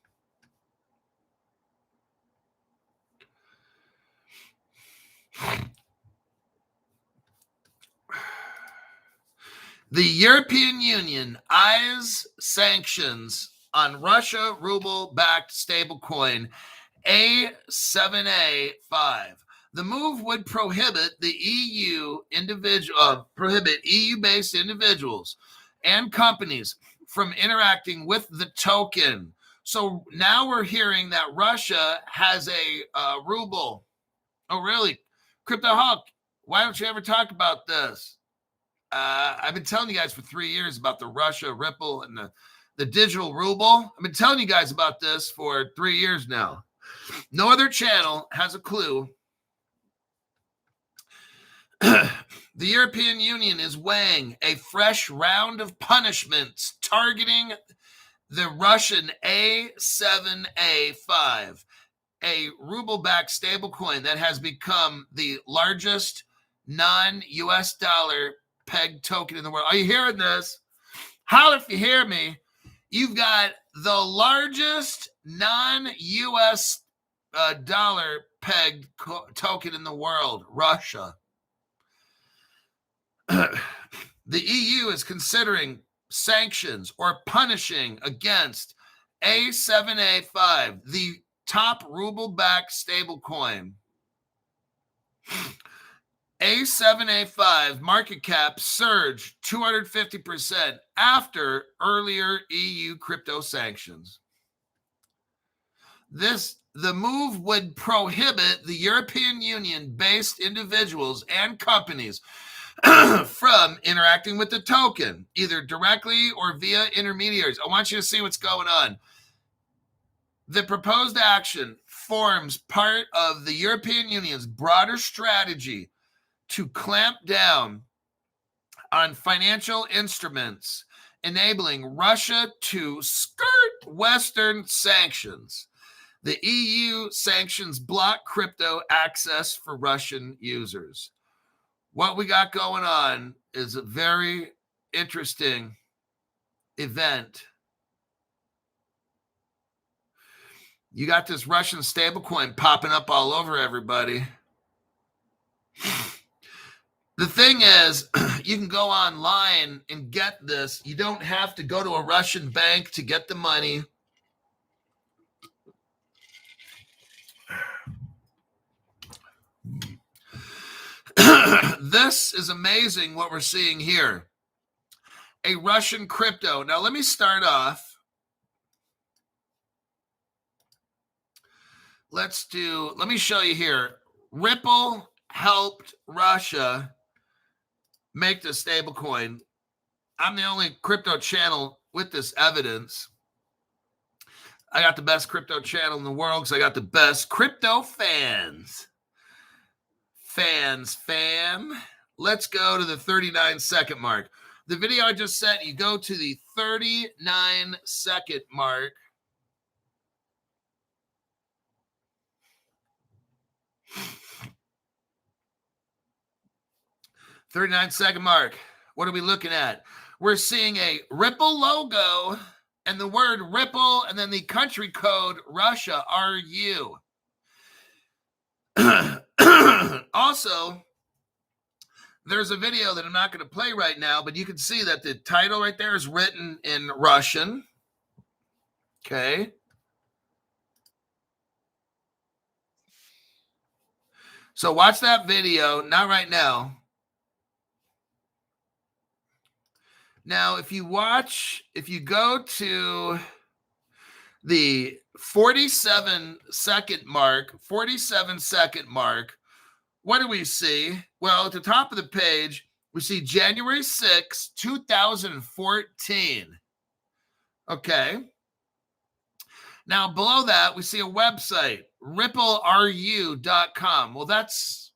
The European Union eyes sanctions on Russia ruble-backed stablecoin A7A5. The move would prohibit EU-based individuals and companies from interacting with the token. So now we're hearing that Russia has a ruble. Oh, really? Crypto Hulk, why don't you ever talk about this? I've been telling you guys for 3 years about the Russia Ripple and the digital ruble. I've been telling you guys about this for 3 years now. No other channel has a clue. The European Union is weighing a fresh round of punishments targeting the Russian A7A5, a ruble-backed stablecoin that has become the largest non-US dollar pegged token in the world. Are you hearing this? Holler if you hear me. You've got the largest non-US dollar pegged token in the world, Russia. The EU is considering sanctions or punishing against A7A5, the top ruble-backed stablecoin. A7A5 market cap surged 250% after earlier EU crypto sanctions. The move would prohibit the European Union-based individuals and companies from interacting with the token, either directly or via intermediaries. I want you to see what's going on. The proposed action forms part of the European Union's broader strategy to clamp down on financial instruments, enabling Russia to skirt Western sanctions. The EU sanctions block crypto access for Russian users. What we got going on is a very interesting event. You got this Russian stablecoin popping up all over everybody. The thing is, you can go online and get this. You don't have to go to a Russian bank to get the money. This is amazing what we're seeing here. A Russian crypto. Now, let me start off. Let me show you here. Ripple helped Russia make the stablecoin. I'm the only crypto channel with this evidence. I got the best crypto channel in the world because I got the best crypto fans. Fam. Let's go to the 39-second mark. The video I just sent, you go to the 39-second mark. $39-second mark. What are we looking at? We're seeing a Ripple logo and the word Ripple and then the country code Russia, RU. Also, there's a video that I'm not going to play right now, but you can see that the title right there is written in Russian. Okay. So watch that video, not right now. Now, if you go to the 47-second mark, what do we see? Well, at the top of the page, we see January 6, 2014. Okay. Now, below that, we see a website, rippleru.com. Well, that's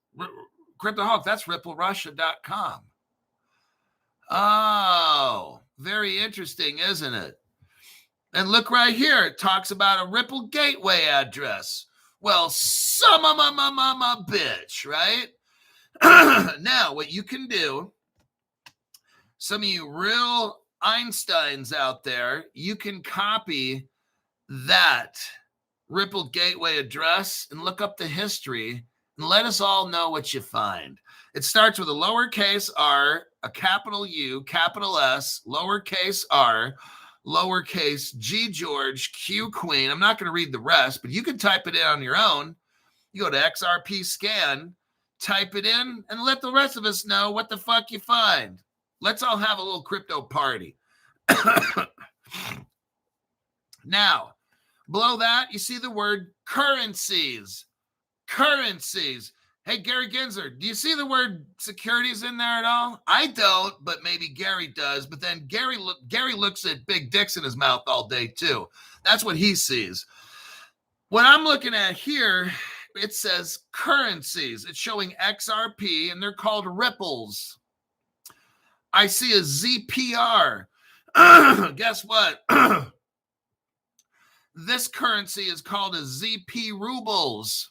CryptoHawk, that's ripplerussia.com. Oh, very interesting, isn't it? And look right here. It talks about a Ripple gateway address. Well, some of my bitch, right? Now, what you can do, some of you real Einsteins out there, you can copy that Ripple gateway address and look up the history and let us all know what you find. It starts with a lowercase r, a capital U, capital S, lowercase r, lowercase G George, Q Queen. I'm not going to read the rest, but you can type it in on your own. You go to XRP scan, type it in, and let the rest of us know what the fuck you find. Let's all have a little crypto party. Now, below that, you see the word currencies. Currencies. Hey, Gary Gensler, do you see the word securities in there at all? I don't, but maybe Gary does. But then Gary looks at big dicks in his mouth all day, too. That's what he sees. What I'm looking at here, it says currencies. It's showing XRP, and they're called ripples. I see a ZPR. Guess what? This currency is called a ZP rubles.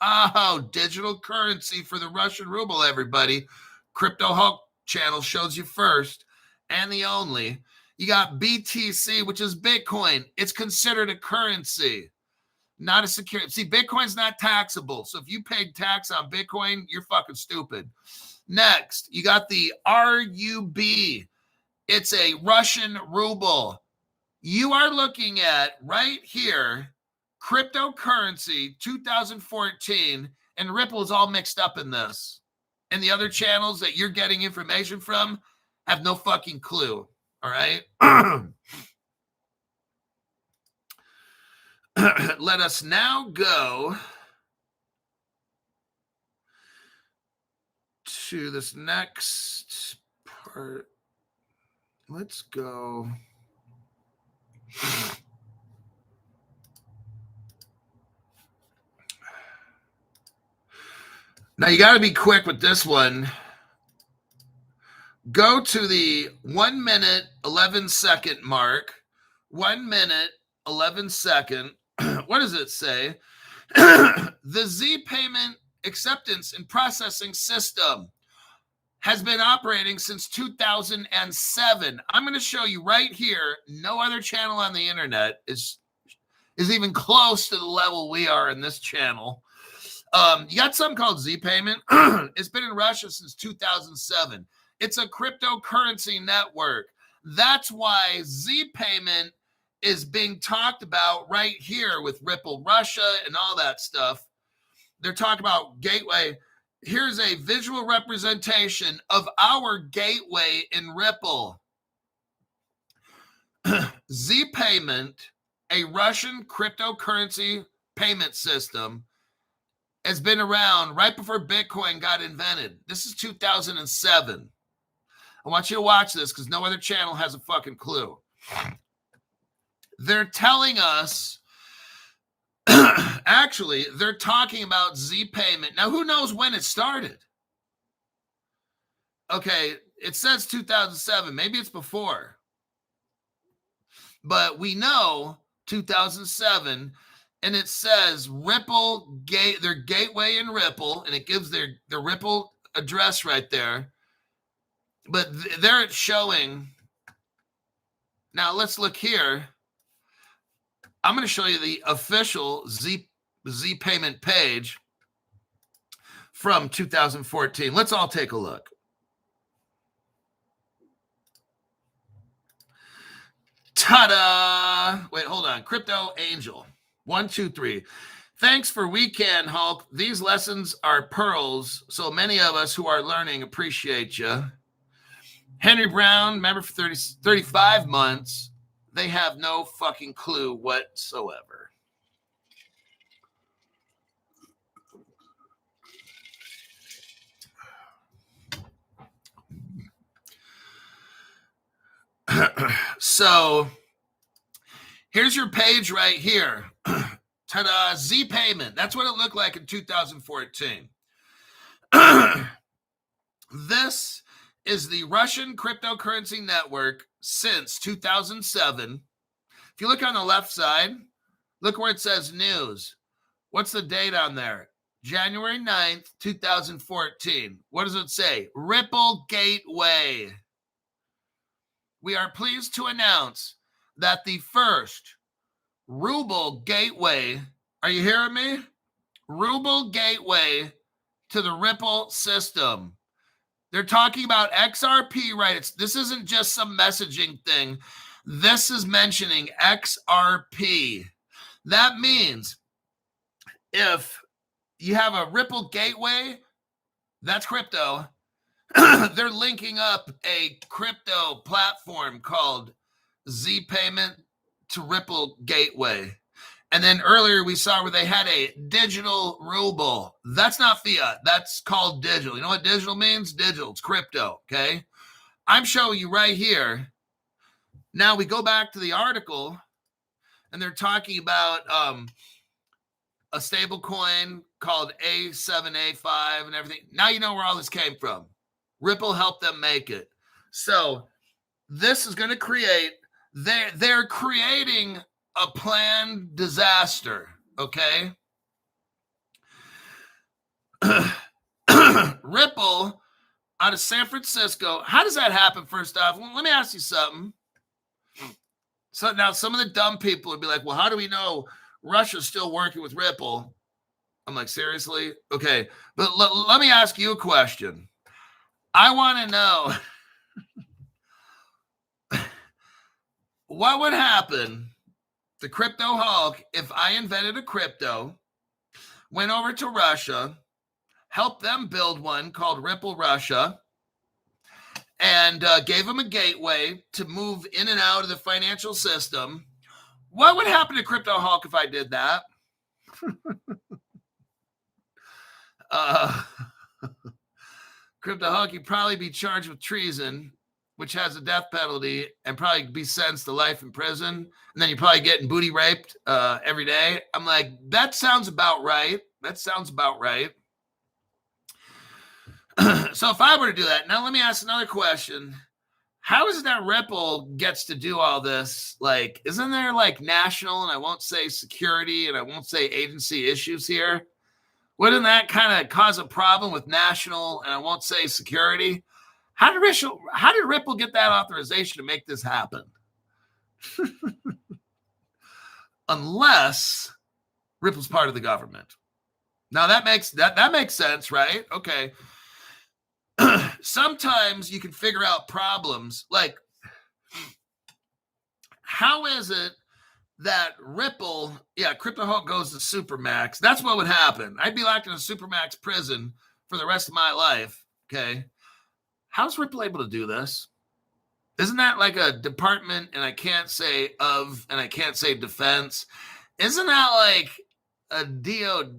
Oh, digital currency for the Russian ruble, everybody. Crypto Hulk channel shows you first and the only. You got BTC, which is Bitcoin. It's considered a currency, not a security. See, Bitcoin's not taxable. So if you paid tax on Bitcoin, you're fucking stupid. Next, you got the RUB. It's a Russian ruble. You are looking at right here, cryptocurrency 2014, and Ripple is all mixed up in this. And the other channels that you're getting information from have no fucking clue. All right. Let us now go to this next part. Let's go. Now you got to be quick with this one. Go to the 1 minute, 11 second mark. 1 minute, 11 second. What does it say? The Z payment acceptance and processing system has been operating since 2007. I'm going to show you right here. No other channel on the internet is even close to the level we are in this channel. You got something called Z payment. It's been in Russia since 2007. It's a cryptocurrency network. That's why Z payment is being talked about right here with Ripple Russia and all that stuff. They're talking about gateway. Here's a visual representation of our gateway in Ripple. Z payment, a Russian cryptocurrency payment system, has been around right before Bitcoin got invented. This is 2007. I want you to watch this because no other channel has a fucking clue. They're telling us, actually, they're talking about Z payment. Now, who knows when it started? Okay, it says 2007. Maybe it's before. But we know 2007, and it says Ripple, their gateway in Ripple, and it gives their Ripple address right there. But they're showing. Now, let's look here. I'm going to show you the official Z payment page from 2014. Let's all take a look. Ta-da! Wait, hold on. Crypto Angel. 1, 2, 3. Thanks for weekend, Hulk. These lessons are pearls, so many of us who are learning appreciate you. Henry Brown, member for 35 months. They have no fucking clue whatsoever. So here's your page right here. Ta-da, Z payment. That's what it looked like in 2014. This is the Russian cryptocurrency network since 2007. If you look on the left side, look where it says news. What's the date on there? January 9th, 2014. What does it say? Ripple Gateway. We are pleased to announce that the first ruble gateway, are you hearing me? Ruble gateway to the Ripple system. They're talking about XRP, right? This isn't just some messaging thing. This is mentioning XRP. That means if you have a Ripple gateway, that's crypto. They're linking up a crypto platform called Z Payment to Ripple Gateway. And then earlier we saw where they had a digital ruble. That's not fiat. That's called digital. You know what digital means? Digital. It's crypto, okay? I'm showing you right here. Now we go back to the article, and they're talking about a stable coin called A7A5 and everything. Now you know where all this came from. Ripple helped them make it. So this is going to create, they're creating a planned disaster, okay? Ripple out of San Francisco. How does that happen, first off? Well, let me ask you something. So now some of the dumb people would be like, well, how do we know Russia's still working with Ripple? I'm like, seriously? Okay. But let me ask you a question. I want to know what would happen to Crypto Hulk if I invented a crypto, went over to Russia, helped them build one called Ripple Russia, and gave them a gateway to move in and out of the financial system. What would happen to Crypto Hulk if I did that? Crypto Hulk, you'd probably be charged with treason, which has a death penalty, and probably be sentenced to life in prison. And then you're probably getting booty raped every day. I'm like, that sounds about right. That sounds about right. So if I were to do that, now let me ask another question. How is it that Ripple gets to do all this? Like, isn't there like national, and I won't say security, and I won't say agency issues here? Wouldn't that kind of cause a problem with national, and I won't say security? How did Ripple get that authorization to make this happen? Unless Ripple's part of the government. Now that makes sense, right? Okay. Sometimes you can figure out problems like, how is it that Ripple, Crypto Hulk goes to Supermax? That's what would happen. I'd be locked in a Supermax prison for the rest of my life. Okay. How's Ripple able to do this? Isn't that like a department, and I can't say of, and I can't say defense? Isn't that like a DO,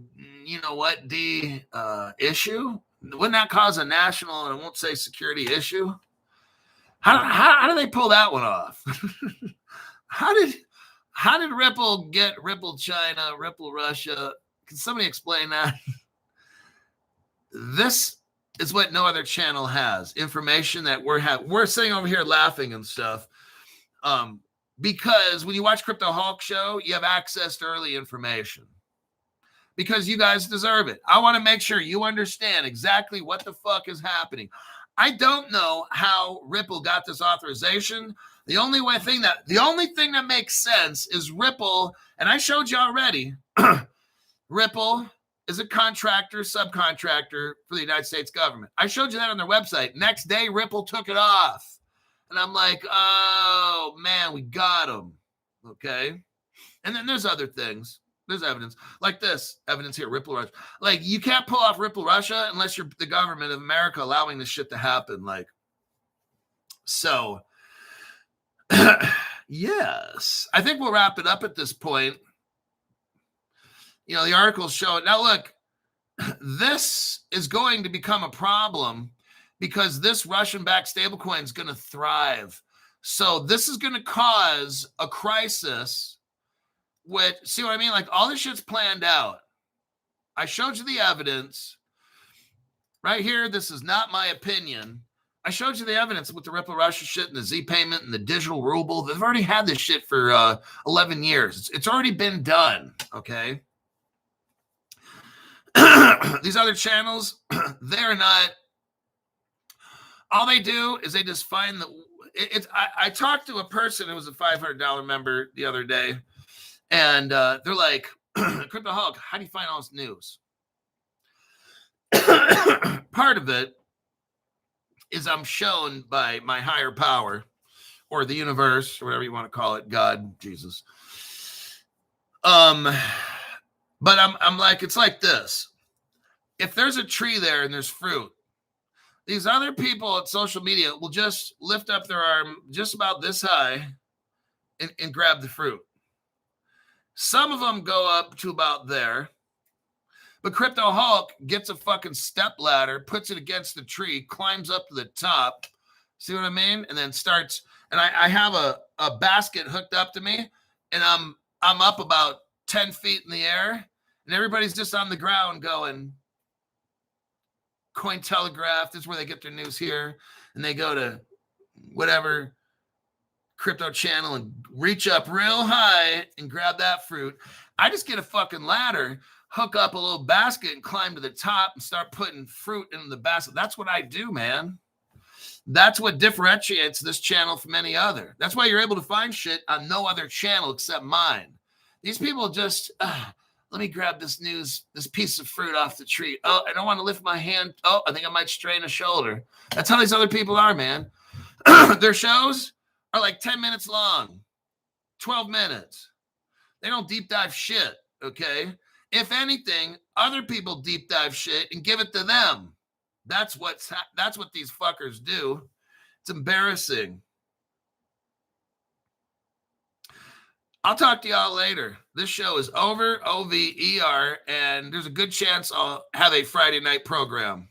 issue? Wouldn't that cause a national, and I won't say security issue? How do they pull that one off? How did Ripple get Ripple China, Ripple Russia? Can somebody explain that? This is what no other channel has. Information that we're sitting over here laughing and stuff. Because when you watch Crypto Hulk show, you have access to early information. Because you guys deserve it. I want to make sure you understand exactly what the fuck is happening. I don't know how Ripple got this authorization. The only thing that makes sense is Ripple, and I showed you already, Ripple is a subcontractor for the United States government. I showed you that on their website. Next day, Ripple took it off. And I'm like, oh, man, we got them. Okay? And then there's other things. There's evidence. Like this evidence here, Ripple Russia. Like, you can't pull off Ripple Russia unless you're the government of America allowing this shit to happen. Like, so, yes. I think we'll wrap it up at this point. The articles show it. Now, look, this is going to become a problem because this Russian-backed stablecoin is going to thrive. So this is going to cause a crisis. See what I mean? Like, all this shit's planned out. I showed you the evidence. Right here, this is not my opinion. I showed you the evidence with the Ripple Russia shit and the Z payment and the digital ruble. They've already had this shit for 11 years. It's already been done, okay? These other channels, they're not. All they do is they just find I talked to a person who was a $500 member the other day, and they're like, Crypto Hulk, how do you find all this news? Part of it is I'm shown by my higher power, or the universe, or whatever you want to call it, God, Jesus. But I'm like, it's like this. If there's a tree there and there's fruit, these other people at social media will just lift up their arm just about this high and grab the fruit. Some of them go up to about there. But Crypto Hulk gets a fucking step ladder, puts it against the tree, climbs up to the top. See what I mean? And then starts, and I have a basket hooked up to me, and I'm up about 10 feet in the air, and everybody's just on the ground going, Cointelegraph, this is where they get their news here, and they go to whatever crypto channel and reach up real high and grab that fruit. I just get a fucking ladder, hook up a little basket and climb to the top and start putting fruit in the basket. That's what I do, man. That's what differentiates this channel from any other. That's why you're able to find shit on no other channel except mine. These people just, let me grab this piece of fruit off the tree. Oh, I don't want to lift my hand. Oh, I think I might strain a shoulder. That's how these other people are, man. Their shows are like 10 minutes long, 12 minutes. They don't deep dive shit, okay? If anything, other people deep dive shit and give it to them. That's what these fuckers do. It's embarrassing. I'll talk to y'all later. This show is over, OVER, and there's a good chance I'll have a Friday night program.